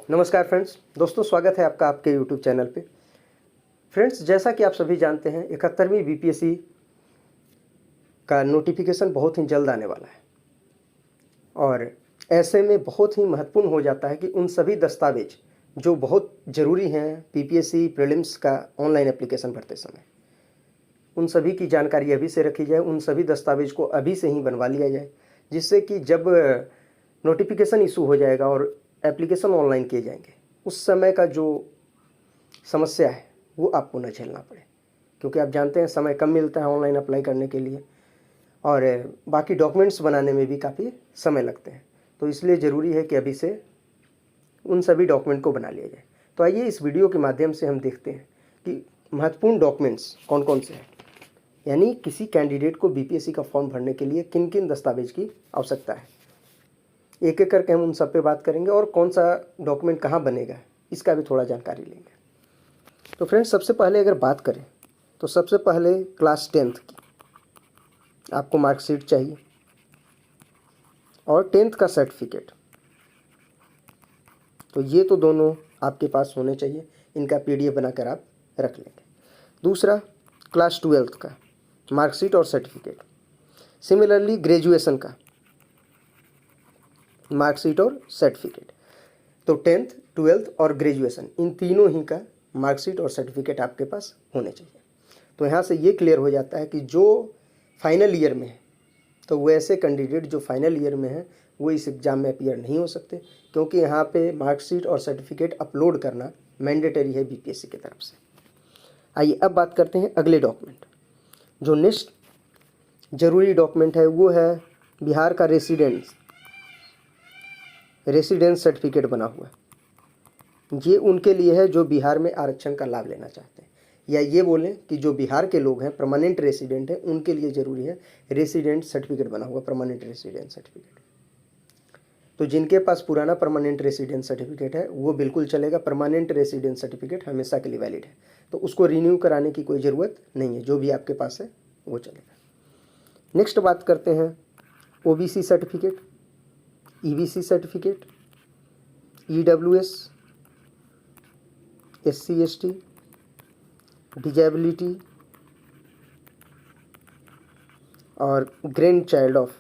नमस्कार फ्रेंड्स, दोस्तों स्वागत है आपका आपके यूट्यूब चैनल पे। फ्रेंड्स, जैसा कि आप सभी जानते हैं 71वीं बीपीएससी का नोटिफिकेशन बहुत ही जल्द आने वाला है और ऐसे में बहुत ही महत्वपूर्ण हो जाता है कि उन सभी दस्तावेज जो बहुत ज़रूरी हैं पीपीएससी प्रीलिम्स का ऑनलाइन एप्लीकेशन भरते समय, उन सभी की जानकारी अभी से रखी जाए, उन सभी दस्तावेज को अभी से ही बनवा लिया जाए, जिससे कि जब नोटिफिकेशन इशू हो जाएगा और एप्लीकेशन ऑनलाइन किए जाएंगे, उस समय का जो समस्या है वो आपको न झेलना पड़े, क्योंकि आप जानते हैं समय कम मिलता है ऑनलाइन अप्लाई करने के लिए और बाकी डॉक्यूमेंट्स बनाने में भी काफ़ी समय लगते हैं। तो इसलिए ज़रूरी है कि अभी से उन सभी डॉक्यूमेंट को बना लिया जाए। तो आइए इस वीडियो के माध्यम से हम देखते हैं कि महत्वपूर्ण डॉक्यूमेंट्स कौन कौन से हैं, यानी किसी कैंडिडेट को बीपीएससी का फॉर्म भरने के लिए किन किन दस्तावेज की आवश्यकता है। एक एक करके हम उन सब पे बात करेंगे और कौन सा डॉक्यूमेंट कहाँ बनेगा इसका भी थोड़ा जानकारी लेंगे। तो फ्रेंड्स, सबसे पहले अगर बात करें तो सबसे पहले क्लास 10th की आपको मार्कशीट चाहिए और 10th का सर्टिफिकेट। तो ये तो दोनों आपके पास होने चाहिए, इनका पीडीएफ बनाकर आप रख लेंगे। दूसरा, क्लास 12th का मार्कशीट और सर्टिफिकेट। सिमिलरली ग्रेजुएशन का मार्कशीट और सर्टिफिकेट। तो 10th, 12th और ग्रेजुएशन, इन तीनों ही का मार्कशीट और सर्टिफिकेट आपके पास होने चाहिए। तो यहाँ से ये क्लियर हो जाता है कि जो फाइनल ईयर में है, तो वो ऐसे कैंडिडेट जो फाइनल ईयर में है वो इस एग्ज़ाम में अपीयर नहीं हो सकते, क्योंकि यहाँ पे मार्कशीट और सर्टिफिकेट अपलोड करना मैंडेटरी है बीपीएससी की तरफ से। आइए अब बात करते हैं अगले डॉक्यूमेंट। जो नेक्स्ट ज़रूरी डॉक्यूमेंट है वो है बिहार का रेसिडेंस सर्टिफिकेट बना हुआ। ये उनके लिए है जो बिहार में आरक्षण का लाभ लेना चाहते हैं, या ये बोलें कि जो बिहार के लोग हैं, परमानेंट रेसिडेंट हैं, उनके लिए ज़रूरी है रेसिडेंट सर्टिफिकेट बना हुआ, परमानेंट रेसिडेंट सर्टिफिकेट। तो जिनके पास पुराना परमानेंट रेसिडेंट सर्टिफिकेट है वो बिल्कुल चलेगा, परमानेंट रेसिडेंट सर्टिफिकेट हमेशा के लिए वैलिड है, तो उसको रिन्यू कराने की कोई ज़रूरत नहीं है, जो भी आपके पास है वो चलेगा। नेक्स्ट बात करते हैं OBC certificate, EBC certificate, EWS, SC ST, disability और grandchild of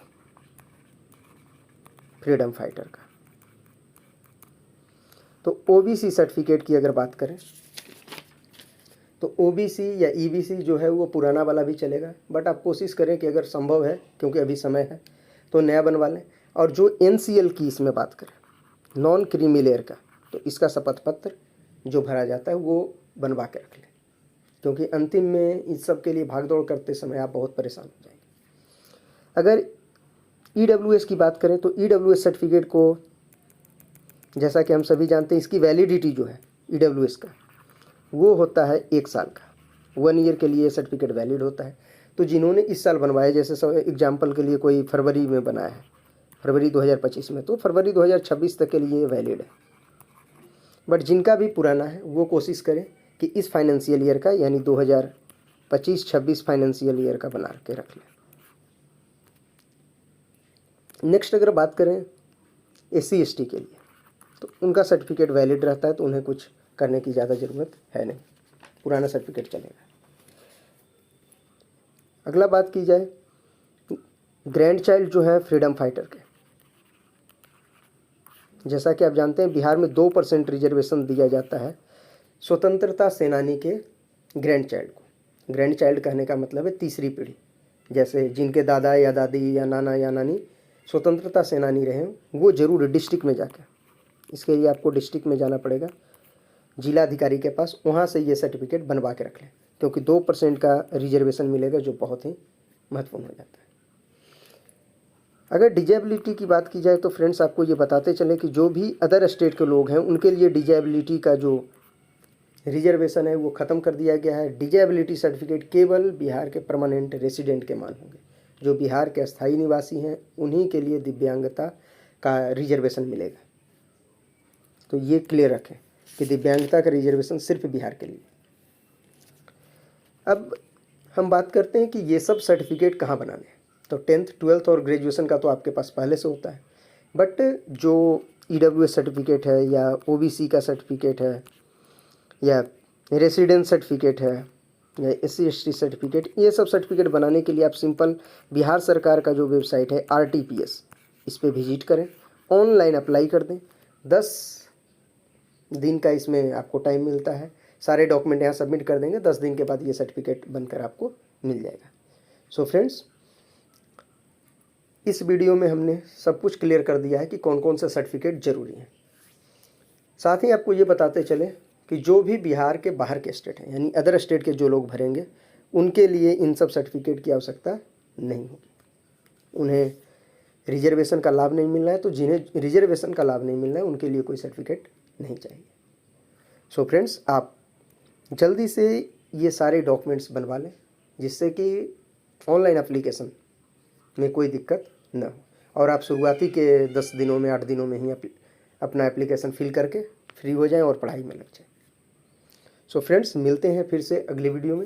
freedom fighter का। तो ओबीसी सर्टिफिकेट की अगर बात करें तो ओबीसी या ईबीसी जो है वो पुराना वाला भी चलेगा, बट आप कोशिश करें कि अगर संभव है, क्योंकि अभी समय है, तो नया बनवा लें। और जो एनसीएल की इसमें बात करें, नॉन क्रीमी लेयर का, तो इसका शपथ पत्र जो भरा जाता है वो बनवा के रख लें, क्योंकि अंतिम में इस सब के लिए भागदौड़ करते समय आप बहुत परेशान हो जाएंगे। अगर ईडब्ल्यूएस की बात करें तो ईडब्ल्यूएस सर्टिफिकेट को, जैसा कि हम सभी जानते हैं, इसकी वैलिडिटी जो है ईडब्ल्यूएस का वो होता है 1 साल का, 1 ईयर के लिए सर्टिफिकेट वैलिड होता है। तो जिन्होंने इस साल बनवाया, जैसे एग्जाम्पल के लिए कोई फरवरी में बनाया है, फरवरी 2025 में, तो फरवरी 2026 तक के लिए वैलिड है। बट जिनका भी पुराना है वो कोशिश करें कि इस फाइनेंशियल ईयर का, यानी 2025-26 फाइनेंशियल ईयर का बना के रख लें। नेक्स्ट अगर बात करें एससी एसटी के लिए, तो उनका सर्टिफिकेट वैलिड रहता है, तो उन्हें कुछ करने की ज़्यादा ज़रूरत है नहीं, पुराना सर्टिफिकेट चलेगा। अगला बात की जाए ग्रैंड चाइल्ड जो है फ्रीडम फाइटर के, जैसा कि आप जानते हैं बिहार में 2% रिजर्वेशन दिया जाता है स्वतंत्रता सेनानी के ग्रैंड चाइल्ड को। ग्रैंड चाइल्ड कहने का मतलब है तीसरी पीढ़ी, जैसे जिनके दादा या दादी या नाना या नानी स्वतंत्रता सेनानी रहे, वो जरूर डिस्ट्रिक्ट में जाकर, इसके लिए आपको डिस्ट्रिक्ट में जाना पड़ेगा जिला अधिकारी के पास, वहाँ से ये सर्टिफिकेट बनवा के रख लें, क्योंकि 2% का रिजर्वेशन मिलेगा जो बहुत ही महत्वपूर्ण हो जाता है। अगर डिजेबिलिटी की बात की जाए तो फ्रेंड्स आपको ये बताते चले कि जो भी अदर स्टेट के लोग हैं उनके लिए डिजेबिलिटी का जो रिजर्वेशन है वो ख़त्म कर दिया गया है। डिजेबिलिटी सर्टिफिकेट केवल बिहार के परमानेंट रेसिडेंट के मान होंगे, जो बिहार के अस्थायी निवासी हैं उन्हीं के लिए दिव्यांगता का रिजर्वेशन मिलेगा। तो ये क्लियर रखें कि दिव्यांगता का रिजर्वेशन सिर्फ बिहार के लिए। अब हम बात करते हैं कि ये सब सर्टिफिकेट कहाँ बनाने हैं। तो 10th, 12th और ग्रेजुएशन का तो आपके पास पहले से होता है, बट जो EWS सर्टिफिकेट है या OBC का सर्टिफिकेट है या रेसिडेंस सर्टिफिकेट है या SC/ST सर्टिफिकेट, ये सब सर्टिफिकेट बनाने के लिए आप सिंपल बिहार सरकार का जो वेबसाइट है RTPS, इस पर विजिट करें, ऑनलाइन अप्लाई कर दें। 10 दिन का इसमें आपको टाइम मिलता है। सारे डॉक्यूमेंट यहाँ सबमिट कर देंगे, 10 दिन के बाद ये सर्टिफिकेट बनकर आपको मिल जाएगा। सो फ्रेंड्स, इस वीडियो में हमने सब कुछ क्लियर कर दिया है कि कौन कौन सा सर्टिफिकेट ज़रूरी है। साथ ही आपको ये बताते चले कि जो भी बिहार के बाहर के स्टेट हैं, यानी अदर स्टेट के जो लोग भरेंगे, उनके लिए इन सब सर्टिफिकेट की आवश्यकता नहीं होगी। उन्हें रिजर्वेशन का लाभ नहीं मिल रहा है, तो जिन्हें रिजर्वेशन का लाभ नहीं मिल रहा है उनके लिए कोई सर्टिफिकेट नहीं चाहिए। सो फ्रेंड्स, आप जल्दी से ये सारे डॉक्यूमेंट्स बनवा लें, जिससे कि ऑनलाइन एप्लीकेशन में कोई दिक्कत न हो और आप शुरुआती के 10 दिनों में 8 दिनों में ही अपना एप्लीकेशन फिल करके फ्री हो जाएं और पढ़ाई में लग जाएं। सो फ्रेंड्स, मिलते हैं फिर से अगले वीडियो में।